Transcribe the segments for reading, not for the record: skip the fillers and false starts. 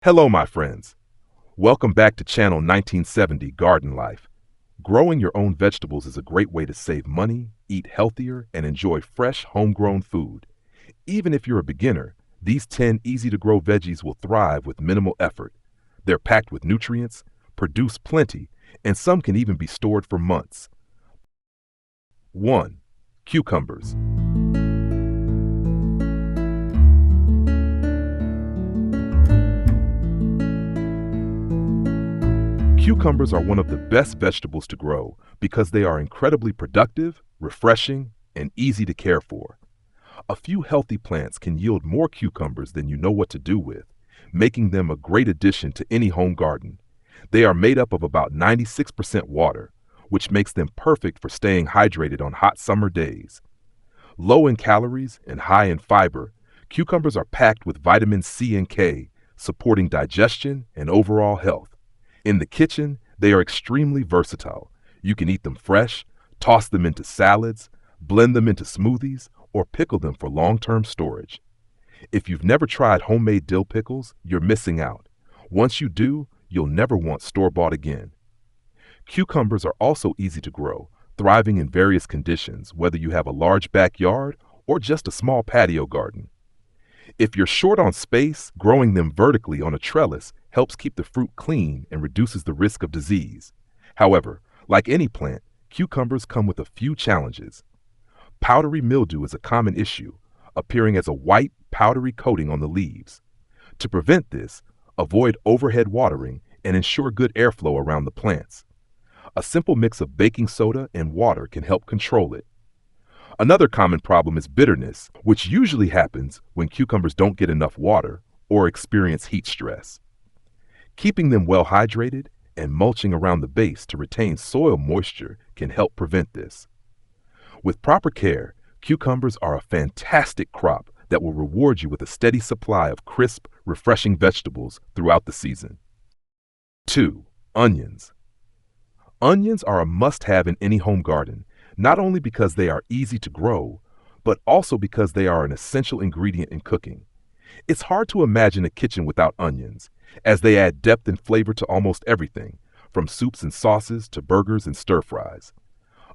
Hello, my friends. Welcome back to Channel 1970 Garden Life. Growing your own vegetables is a great way to save money, eat healthier, and enjoy fresh, homegrown food. Even if you're a beginner, these 10 easy-to-grow veggies will thrive with minimal effort. They're packed with nutrients, produce plenty, and some can even be stored for months. 1. Cucumbers. Cucumbers are one of the best vegetables to grow because they are incredibly productive, refreshing, and easy to care for. A few healthy plants can yield more cucumbers than you know what to do with, making them a great addition to any home garden. They are made up of about 96% water, which makes them perfect for staying hydrated on hot summer days. Low in calories and high in fiber, cucumbers are packed with vitamin C and K, supporting digestion and overall health. In the kitchen, they are extremely versatile. You can eat them fresh, toss them into salads, blend them into smoothies, or pickle them for long-term storage. If you've never tried homemade dill pickles, you're missing out. Once you do, you'll never want store-bought again. Cucumbers are also easy to grow, thriving in various conditions, whether you have a large backyard or just a small patio garden. If you're short on space, growing them vertically on a trellis helps keep the fruit clean and reduces the risk of disease. However, like any plant, cucumbers come with a few challenges. Powdery mildew is a common issue, appearing as a white, powdery coating on the leaves. To prevent this, avoid overhead watering and ensure good airflow around the plants. A simple mix of baking soda and water can help control it. Another common problem is bitterness, which usually happens when cucumbers don't get enough water or experience heat stress. Keeping them well hydrated and mulching around the base to retain soil moisture can help prevent this. With proper care, cucumbers are a fantastic crop that will reward you with a steady supply of crisp, refreshing vegetables throughout the season. 2. Onions. Onions are a must-have in any home garden, not only because they are easy to grow, but also because they are an essential ingredient in cooking. It's hard to imagine a kitchen without onions, as they add depth and flavor to almost everything, from soups and sauces to burgers and stir-fries.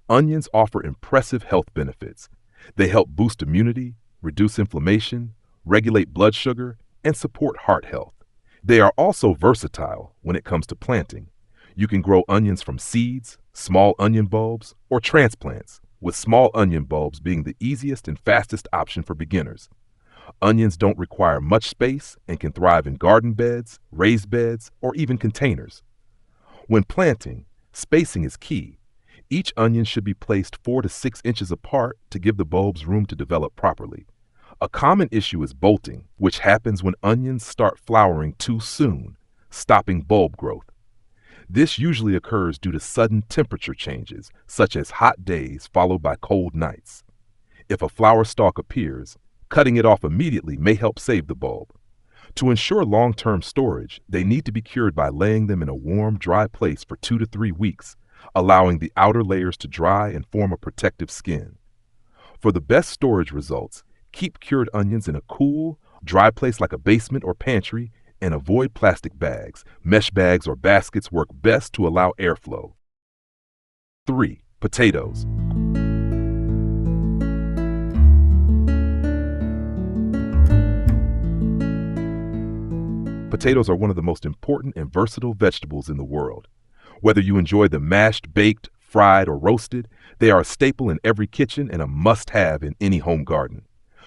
Onions offer impressive health benefits. They help boost immunity, reduce inflammation, regulate blood sugar, and support heart health. They are also versatile when it comes to planting. You can grow onions from seeds, small onion bulbs, or transplants, with small onion bulbs being the easiest and fastest option for beginners. Onions don't require much space and can thrive in garden beds, raised beds, or even containers. When planting, spacing is key. Each onion should be placed 4 to 6 inches apart to give the bulbs room to develop properly. A common issue is bolting, which happens when onions start flowering too soon, stopping bulb growth. This usually occurs due to sudden temperature changes, such as hot days followed by cold nights. If a flower stalk appears, cutting it off immediately may help save the bulb. To ensure long-term storage, they need to be cured by laying them in a warm, dry place for 2 to 3 weeks, allowing the outer layers to dry and form a protective skin. For the best storage results, keep cured onions in a cool, dry place like a basement or pantry, and avoid plastic bags. Mesh bags or baskets work best to allow airflow. 3. Potatoes. Potatoes are one of the most important and versatile vegetables in the world. Whether you enjoy them mashed, baked, fried, or roasted, they are a staple in every kitchen and a must-have in any home garden.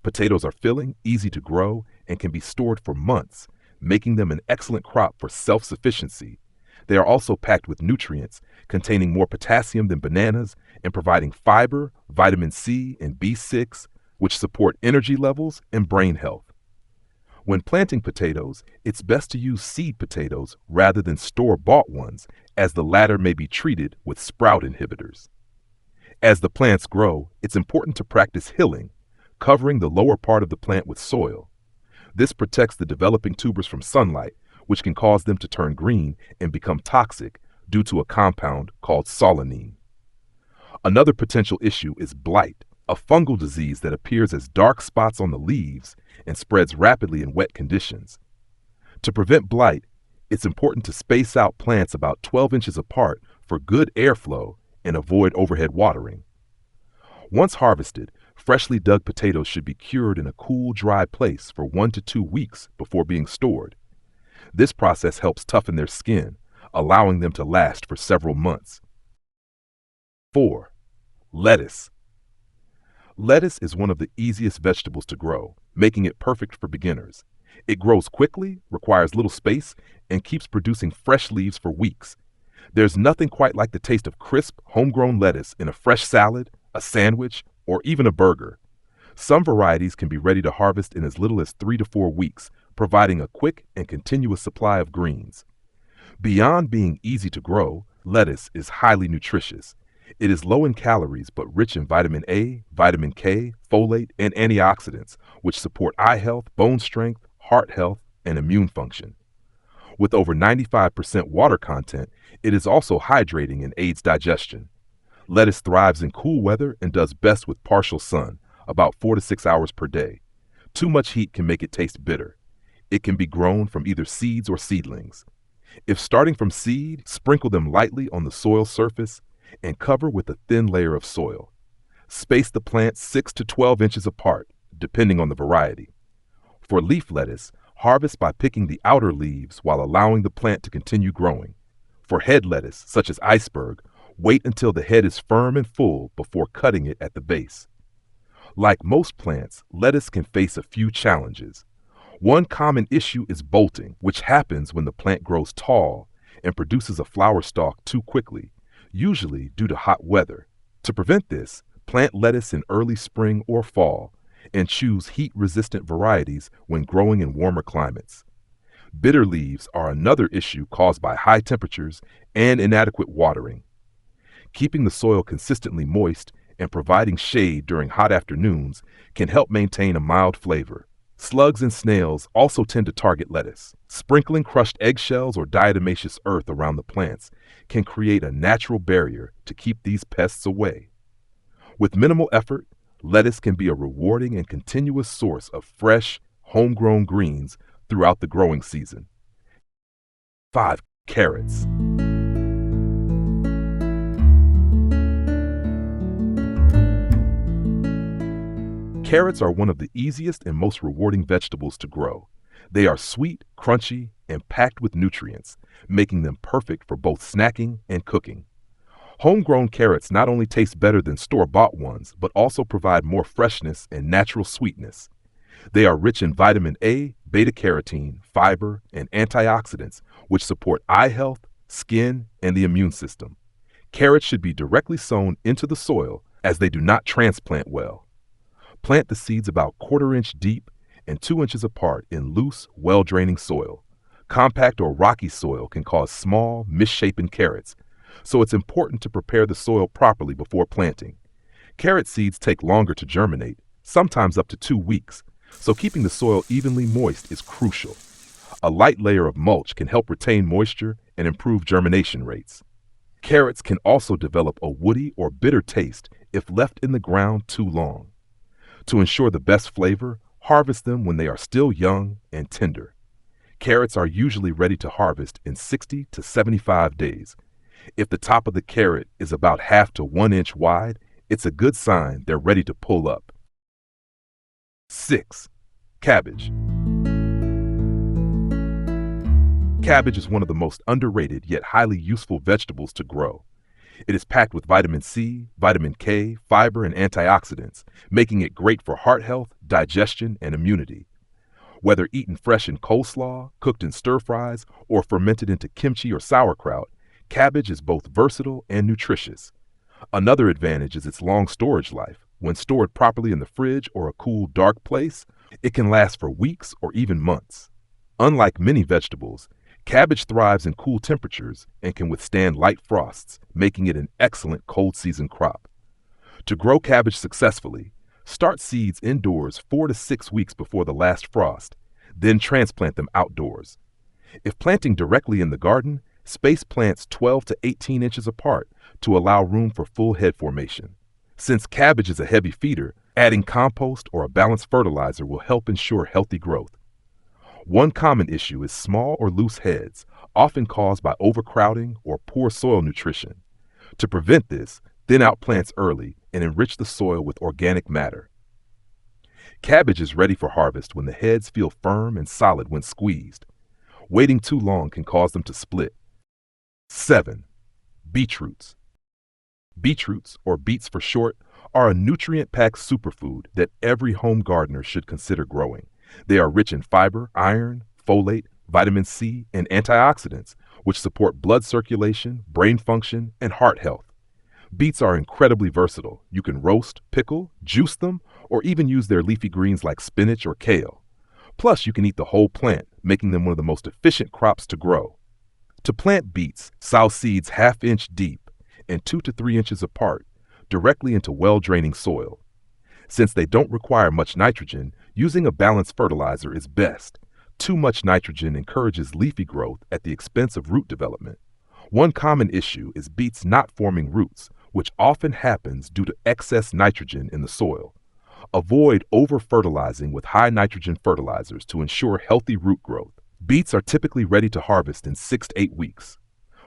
Potatoes are filling, easy to grow, and can be stored for months, making them an excellent crop for self-sufficiency. They are also packed with nutrients, containing more potassium than bananas and providing fiber, vitamin C, and B6, which support energy levels and brain health. When planting potatoes, it's best to use seed potatoes rather than store-bought ones, as the latter may be treated with sprout inhibitors. As the plants grow, it's important to practice hilling, covering the lower part of the plant with soil. This protects the developing tubers from sunlight, which can cause them to turn green and become toxic due to a compound called solanine. Another potential issue is blight, a fungal disease that appears as dark spots on the leaves and spreads rapidly in wet conditions. To prevent blight, it's important to space out plants about 12 inches apart for good airflow and avoid overhead watering. Once harvested, freshly dug potatoes should be cured in a cool, dry place for 1 to 2 weeks before being stored. This process helps toughen their skin, allowing them to last for several months. 4. Lettuce. Lettuce is one of the easiest vegetables to grow, making it perfect for beginners. It grows quickly, requires little space, and keeps producing fresh leaves for weeks. There's nothing quite like the taste of crisp, homegrown lettuce in a fresh salad, a sandwich, or even a burger. Some varieties can be ready to harvest in as little as 3 to 4 weeks, providing a quick and continuous supply of greens. Beyond being easy to grow, lettuce is highly nutritious. It is low in calories but rich in vitamin A, vitamin K, folate, and antioxidants, which support eye health, bone strength, heart health, and immune function. With over 95% water content, it is also hydrating and aids digestion. Lettuce thrives in cool weather and does best with partial sun, about 4 to 6 hours per day. Too much heat can make it taste bitter. It can be grown from either seeds or seedlings. If starting from seed, sprinkle them lightly on the soil surface and cover with a thin layer of soil. Space the plants 6 to 12 inches apart, depending on the variety. For leaf lettuce, harvest by picking the outer leaves while allowing the plant to continue growing. For head lettuce, such as iceberg, wait until the head is firm and full before cutting it at the base. Like most plants, lettuce can face a few challenges. One common issue is bolting, which happens when the plant grows tall and produces a flower stalk too quickly, usually due to hot weather. To prevent this, plant lettuce in early spring or fall and choose heat-resistant varieties when growing in warmer climates. Bitter leaves are another issue caused by high temperatures and inadequate watering. Keeping the soil consistently moist and providing shade during hot afternoons can help maintain a mild flavor. Slugs and snails also tend to target lettuce. Sprinkling crushed eggshells or diatomaceous earth around the plants can create a natural barrier to keep these pests away. With minimal effort, lettuce can be a rewarding and continuous source of fresh, homegrown greens throughout the growing season. 5. Carrots. Carrots are one of the easiest and most rewarding vegetables to grow. They are sweet, crunchy, and packed with nutrients, making them perfect for both snacking and cooking. Homegrown carrots not only taste better than store-bought ones, but also provide more freshness and natural sweetness. They are rich in vitamin A, beta-carotene, fiber, and antioxidants, which support eye health, skin, and the immune system. Carrots should be directly sown into the soil as they do not transplant well. Plant the seeds about 1/4 inch deep and 2 inches apart in loose, well-draining soil. Compact or rocky soil can cause small, misshapen carrots, so it's important to prepare the soil properly before planting. Carrot seeds take longer to germinate, sometimes up to 2 weeks, so keeping the soil evenly moist is crucial. A light layer of mulch can help retain moisture and improve germination rates. Carrots can also develop a woody or bitter taste if left in the ground too long. To ensure the best flavor, harvest them when they are still young and tender. Carrots are usually ready to harvest in 60 to 75 days. If the top of the carrot is about 1/2 to 1 inch wide, it's a good sign they're ready to pull up. 6. Cabbage. Cabbage is one of the most underrated yet highly useful vegetables to grow. It is packed with vitamin C, vitamin K, fiber, and antioxidants, making it great for heart health, digestion, and immunity. Whether eaten fresh in coleslaw, cooked in stir-fries, or fermented into kimchi or sauerkraut, cabbage is both versatile and nutritious. Another advantage is its long storage life. When stored properly in the fridge or a cool, dark place, it can last for weeks or even months. Unlike many vegetables, cabbage thrives in cool temperatures and can withstand light frosts, making it an excellent cold season crop. To grow cabbage successfully, start seeds indoors 4 to 6 weeks before the last frost, then transplant them outdoors. If planting directly in the garden, space plants 12 to 18 inches apart to allow room for full head formation. Since cabbage is a heavy feeder, adding compost or a balanced fertilizer will help ensure healthy growth. One common issue is small or loose heads, often caused by overcrowding or poor soil nutrition. To prevent this, thin out plants early and enrich the soil with organic matter. Cabbage is ready for harvest when the heads feel firm and solid when squeezed. Waiting too long can cause them to split. 7. Beetroots. Beetroots, or beets for short, are a nutrient-packed superfood that every home gardener should consider growing. They are rich in fiber, iron, folate, vitamin C, and antioxidants, which support blood circulation, brain function, and heart health. Beets are incredibly versatile. You can roast, pickle, juice them, or even use their leafy greens like spinach or kale. Plus, you can eat the whole plant, making them one of the most efficient crops to grow. To plant beets, sow seeds ½ inch deep and 2 to 3 inches apart, directly into well-draining soil. Since they don't require much nitrogen, using a balanced fertilizer is best. Too much nitrogen encourages leafy growth at the expense of root development. One common issue is beets not forming roots, which often happens due to excess nitrogen in the soil. Avoid over-fertilizing with high nitrogen fertilizers to ensure healthy root growth. Beets are typically ready to harvest in 6 to 8 weeks.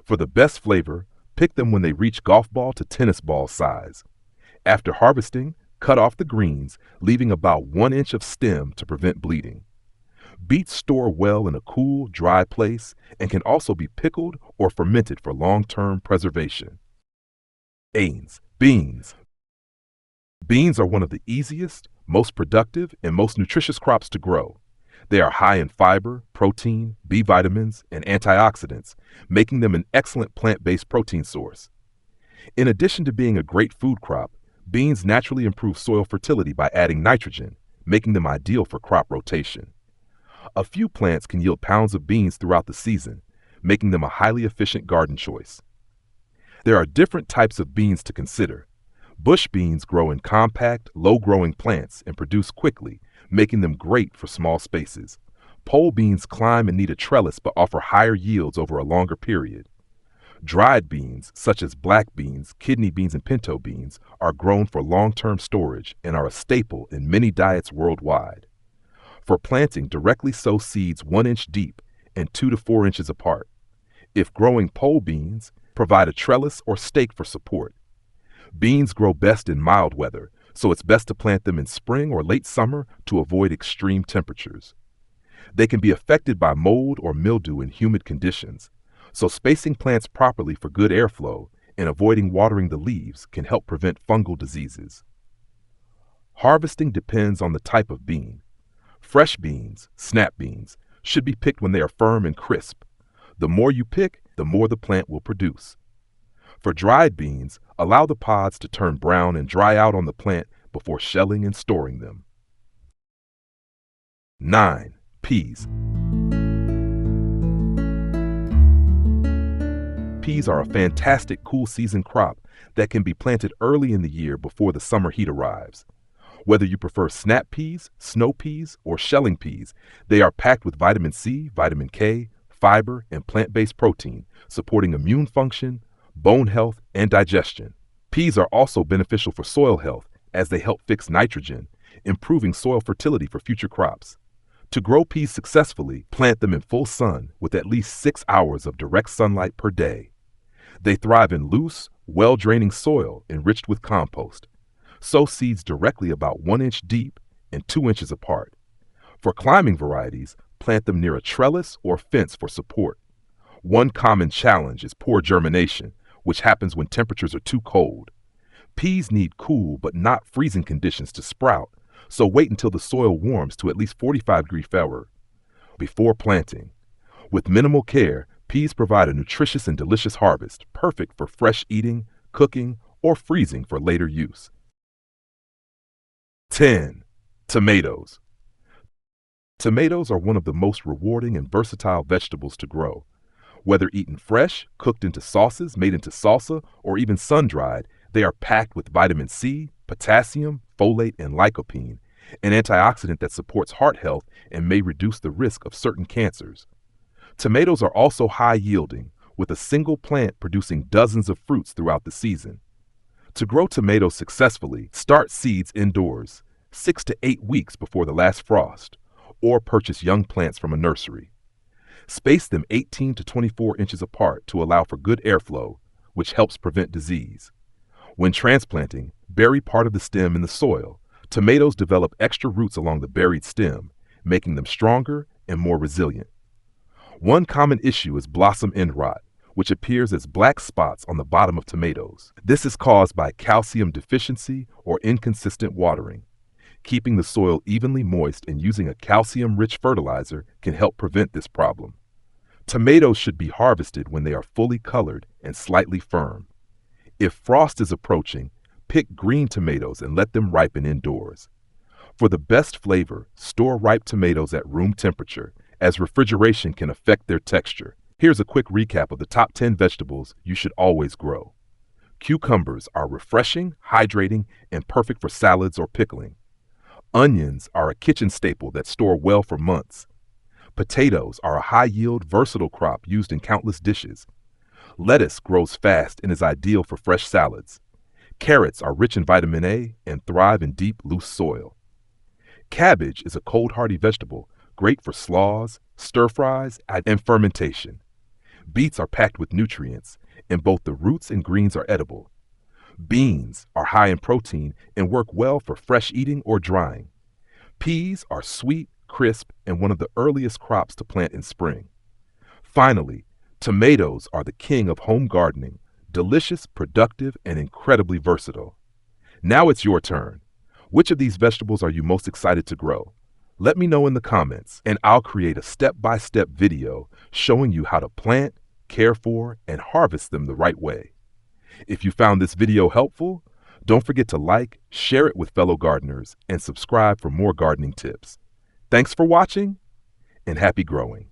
For the best flavor, pick them when they reach golf ball to tennis ball size. After harvesting, cut off the greens, leaving about 1 inch of stem to prevent bleeding. Beets store well in a cool, dry place and can also be pickled or fermented for long-term preservation. Beans. Beans are one of the easiest, most productive, and most nutritious crops to grow. They are high in fiber, protein, B vitamins, and antioxidants, making them an excellent plant-based protein source. In addition to being a great food crop, beans naturally improve soil fertility by adding nitrogen, making them ideal for crop rotation. A few plants can yield pounds of beans throughout the season, making them a highly efficient garden choice. There are different types of beans to consider. Bush beans grow in compact, low-growing plants and produce quickly, making them great for small spaces. Pole beans climb and need a trellis but offer higher yields over a longer period. Dried beans, such as black beans, kidney beans, and pinto beans, are grown for long-term storage and are a staple in many diets worldwide. For planting, directly sow seeds 1 inch deep and 2 to 4 inches apart. If growing pole beans, provide a trellis or stake for support. Beans grow best in mild weather, so it's best to plant them in spring or late summer to avoid extreme temperatures. They can be affected by mold or mildew in humid conditions, so spacing plants properly for good airflow and avoiding watering the leaves can help prevent fungal diseases. Harvesting depends on the type of bean. Fresh beans, snap beans, should be picked when they are firm and crisp. The more you pick, the more the plant will produce. For dried beans, allow the pods to turn brown and dry out on the plant before shelling and storing them. 9. Peas. Peas are a fantastic cool season crop that can be planted early in the year before the summer heat arrives. Whether you prefer snap peas, snow peas, or shelling peas, they are packed with vitamin C, vitamin K, fiber, and plant-based protein, supporting immune function, bone health, and digestion. Peas are also beneficial for soil health as they help fix nitrogen, improving soil fertility for future crops. To grow peas successfully, plant them in full sun with at least 6 hours of direct sunlight per day. They thrive in loose, well-draining soil enriched with compost. Sow seeds directly about 1 inch deep and 2 inches apart. For climbing varieties, plant them near a trellis or fence for support. One common challenge is poor germination, which happens when temperatures are too cold. Peas need cool but not freezing conditions to sprout, so wait until the soil warms to at least 45-degree Fahrenheit before planting. With minimal care, peas provide a nutritious and delicious harvest, perfect for fresh eating, cooking, or freezing for later use. 10. Tomatoes. Tomatoes are one of the most rewarding and versatile vegetables to grow. Whether eaten fresh, cooked into sauces, made into salsa, or even sun-dried, they are packed with vitamin C, potassium, folate, and lycopene, an antioxidant that supports heart health and may reduce the risk of certain cancers. Tomatoes are also high-yielding, with a single plant producing dozens of fruits throughout the season. To grow tomatoes successfully, start seeds indoors, 6 to 8 weeks before the last frost, or purchase young plants from a nursery. Space them 18 to 24 inches apart to allow for good airflow, which helps prevent disease. When transplanting, bury part of the stem in the soil. Tomatoes develop extra roots along the buried stem, making them stronger and more resilient. One common issue is blossom end rot, which appears as black spots on the bottom of tomatoes. This is caused by calcium deficiency or inconsistent watering. Keeping the soil evenly moist and using a calcium-rich fertilizer can help prevent this problem. Tomatoes should be harvested when they are fully colored and slightly firm. If frost is approaching, pick green tomatoes and let them ripen indoors. For the best flavor, store ripe tomatoes at room temperature, as refrigeration can affect their texture. Here's a quick recap of the top 10 vegetables you should always grow. Cucumbers are refreshing, hydrating, and perfect for salads or pickling. Onions are a kitchen staple that store well for months. Potatoes are a high-yield, versatile crop used in countless dishes. Lettuce grows fast and is ideal for fresh salads. Carrots are rich in vitamin A and thrive in deep, loose soil. Cabbage is a cold-hardy vegetable, great for slaws, stir-fries, and fermentation. Beets are packed with nutrients, and both the roots and greens are edible. Beans are high in protein and work well for fresh eating or drying. Peas are sweet, crisp, and one of the earliest crops to plant in spring. Finally, tomatoes are the king of home gardening, delicious, productive, and incredibly versatile. Now it's your turn. Which of these vegetables are you most excited to grow? Let me know in the comments, and I'll create a step-by-step video showing you how to plant, care for, and harvest them the right way. If you found this video helpful, don't forget to like, share it with fellow gardeners, and subscribe for more gardening tips. Thanks for watching, and happy growing.